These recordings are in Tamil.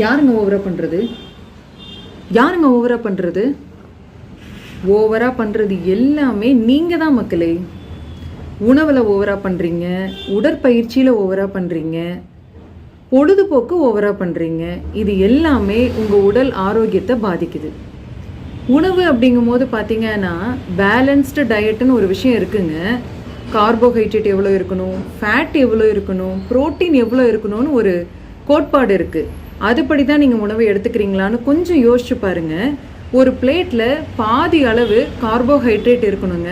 யாருங்க ஓவரா பண்ணுறது? யாருங்க ஓவரா பண்ணுறது? ஓவரா பண்ணுறது எல்லாமே நீங்கள் தான் மக்களே. உணவில் ஓவரா பண்ணுறீங்க, உடற்பயிற்சியில் ஓவரா பண்ணுறீங்க, பொழுதுபோக்கு ஓவரா பண்ணுறீங்க. இது எல்லாமே உங்கள் உடல் ஆரோக்கியத்தை பாதிக்குது. உணவு அப்படிங்கும் போது பார்த்தீங்கன்னா பேலன்ஸ்டு டயட்டுன்னு ஒரு விஷயம் இருக்குங்க. கார்போஹைட்ரேட் எவ்வளோ இருக்கணும், ஃபேட் எவ்வளோ இருக்கணும், ப்ரோட்டீன் எவ்வளோ இருக்கணும்னு ஒரு கோட்பாடு இருக்குது. அதுபடி தான் நீங்கள் உணவை எடுத்துக்கிறீங்களான்னு கொஞ்சம் யோசிச்சு பாருங்கள். ஒரு பிளேட்டில் பாதி அளவு கார்போஹைட்ரேட் இருக்கணுங்க,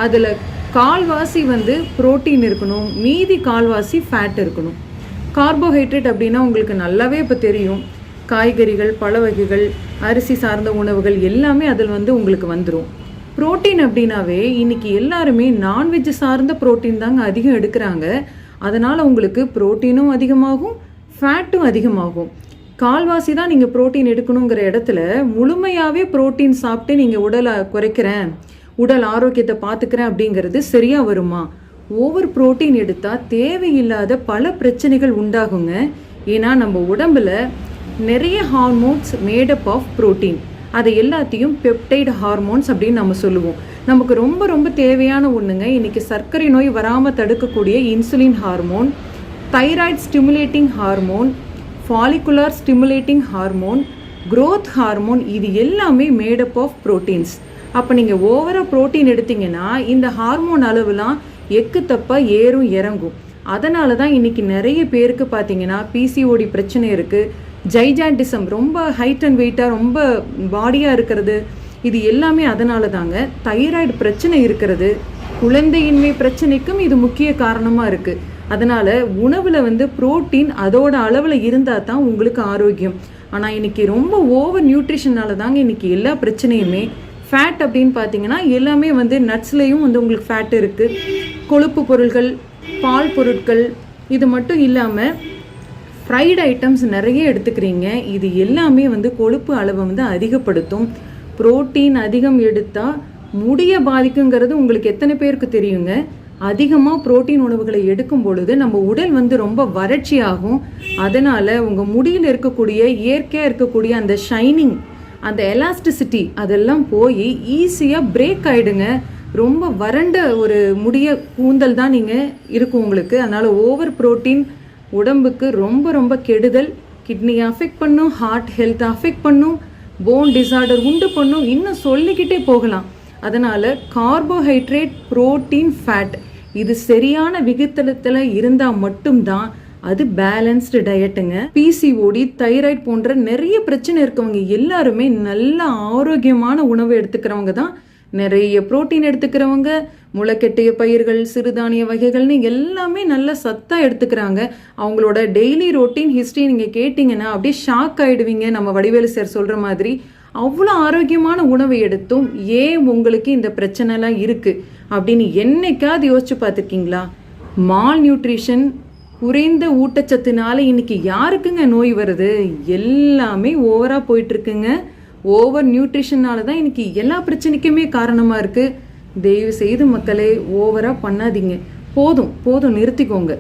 அதில் கால்வாசி ப்ரோட்டீன் இருக்கணும், மீதி கால்வாசி ஃபேட் இருக்கணும். கார்போஹைட்ரேட் அப்படின்னா உங்களுக்கு நல்லாவே இப்போ தெரியும். காய்கறிகள், பழ வகைகள், அரிசி சார்ந்த உணவுகள் எல்லாமே அதில் உங்களுக்கு வந்துடும். ப்ரோட்டீன் அப்படின்னாவே இன்றைக்கி எல்லாருமே நான்வெஜ் சார்ந்த ப்ரோட்டீன் தாங்க அதிகம் எடுக்கிறாங்க. அதனால் உங்களுக்கு ப்ரோட்டீனும் அதிகமாகும், ஃபேட்டும் அதிகமாகும். கால்வாசி தான் நீங்கள் ப்ரோட்டீன் எடுக்கணுங்கிற இடத்துல முழுமையாகவே ப்ரோட்டீன் சாப்பிட்டு நீங்கள் உடலை குறைக்கிறேன், உடல் ஆரோக்கியத்தை பார்த்துக்கிறேன் அப்படிங்கிறது சரியாக வருமா? ஓவர் ப்ரோட்டீன் எடுத்தால் தேவையில்லாத பல பிரச்சனைகள் உண்டாகுங்க. ஏன்னா நம்ம உடம்புல நிறைய ஹார்மோன்ஸ் மேடப் ஆஃப் ப்ரோட்டீன், அதை எல்லாத்தையும் பெப்டைடு ஹார்மோன்ஸ் அப்படின்னு நம்ம சொல்லுவோம். நமக்கு ரொம்ப ரொம்ப தேவையான ஒன்றுங்க. இன்றைக்கி சர்க்கரை நோய் வராமல் தடுக்கக்கூடிய insulin hormone, thyroid stimulating hormone, follicular stimulating hormone, growth hormone, இது எல்லாமே மேடப் ஆஃப் ப்ரோட்டீன்ஸ். அப்போ நீங்கள் ஓவராக ப்ரோட்டீன் எடுத்தீங்கன்னா இந்த ஹார்மோன் அளவுலாம் எக்கு தப்பாக ஏறும் இறங்கும். அதனால தான் இன்றைக்கி நிறைய பேருக்கு பார்த்தீங்கன்னா பிசிஓடி பிரச்சனை இருக்குது, ஜைஜாண்டிசம், ரொம்ப ஹைட் அண்ட் வெயிட்டாக ரொம்ப பாடியாக இருக்கிறது, இது எல்லாமே அதனால தாங்க. தைராய்டு பிரச்சனை இருக்கிறது, குழந்தையின்மை பிரச்சனைக்கும் இது முக்கிய காரணமாக இருக்குது. அதனால் உணவில் ப்ரோட்டீன் அதோட அளவில் இருந்தால் தான் உங்களுக்கு ஆரோக்கியம். ஆனால் இன்றைக்கி ரொம்ப ஓவர் நியூட்ரிஷனால தாங்க இன்றைக்கி எல்லா பிரச்சனையுமே. ஃபேட் அப்படின்னு பார்த்தீங்கன்னா எல்லாமே நட்ஸ்லேயும் உங்களுக்கு ஃபேட் இருக்குது, கொழுப்பு பொருட்கள், பால் பொருட்கள், இது மட்டும் இல்லாமல் ஃப்ரைடு ஐட்டம்ஸ் நிறைய எடுத்துக்கிறீங்க. இது எல்லாமே கொழுப்பு அளவை அதிகப்படுத்தும். ப்ரோட்டீன் அதிகம் எடுத்தால் முடியை பாதிக்குங்கிறது உங்களுக்கு எத்தனை பேருக்கு தெரியுங்க? அதிகமாக ப்ரோட்டீன் உணவுகளை எடுக்கும் பொழுது நம்ம உடல் ரொம்ப வறட்சி ஆகும். அதனால் உங்கள் முடியில் இருக்கக்கூடிய இயற்கையாக இருக்கக்கூடிய அந்த ஷைனிங், அந்த எலாஸ்டிசிட்டி அதெல்லாம் போய் ஈஸியாக பிரேக் ஆகிடுங்க. ரொம்ப வறண்ட ஒரு முடிய கூந்தல் தான் நீங்கள் இருக்கும் உங்களுக்கு. அதனால் ஓவர் ப்ரோட்டீன் உடம்புக்கு ரொம்ப ரொம்ப கெடுதல். கிட்னியை அஃபெக்ட் பண்ணும், ஹார்ட் ஹெல்த்தை அஃபெக்ட் பண்ணும், போன் டிசார்டர் உண்டு பண்ணும், இன்னும் சொல்லிக்கிட்டே போகலாம். அதனால் கார்போஹைட்ரேட், ப்ரோட்டீன், ஃபேட் இது சரியான விகிதத்தில் இருந்தால் மட்டும்தான் அது பேலன்ஸ்டு டயட்டுங்க. பிசிஓடி, தைராய்டு போன்ற நிறைய பிரச்சனை இருக்கவங்க எல்லாருமே நல்ல ஆரோக்கியமான உணவு எடுத்துக்கிறவங்க தான். நிறைய ப்ரோட்டீன் எடுத்துக்கிறவங்க, முளைக்கட்டிய பயிர்கள், சிறுதானிய வகைகள்னு எல்லாமே நல்ல சத்தாக எடுத்துக்கிறாங்க. அவங்களோட டெய்லி ரொட்டீன் ஹிஸ்ட்ரி நீங்கள் கேட்டிங்கன்னா அப்படியே ஷாக் ஆகிடுவீங்க. நம்ம வடிவேலு சார் சொல்கிற மாதிரி அவ்வளோ ஆரோக்கியமான உணவை எடுத்தும் ஏன் உங்களுக்கு இந்த பிரச்சனைலாம் இருக்குது அப்படின்னு என்னைக்காவது யோசிச்சு பார்த்துருக்கீங்களா? மால் நியூட்ரிஷன், குறைந்த ஊட்டச்சத்துனால இன்னைக்கு யாருக்குங்க நோய் வருது? எல்லாமே ஓவராக போயிட்டுருக்குங்க. ஓவர் நியூட்ரிஷனால தான் இன்னைக்கு எல்லா பிரச்சனைக்குமே காரணமாக இருக்குது. தயவு செய்து மக்களே ஓவராக பண்ணாதீங்க. போதும் போதும், நிறுத்திக்கோங்க.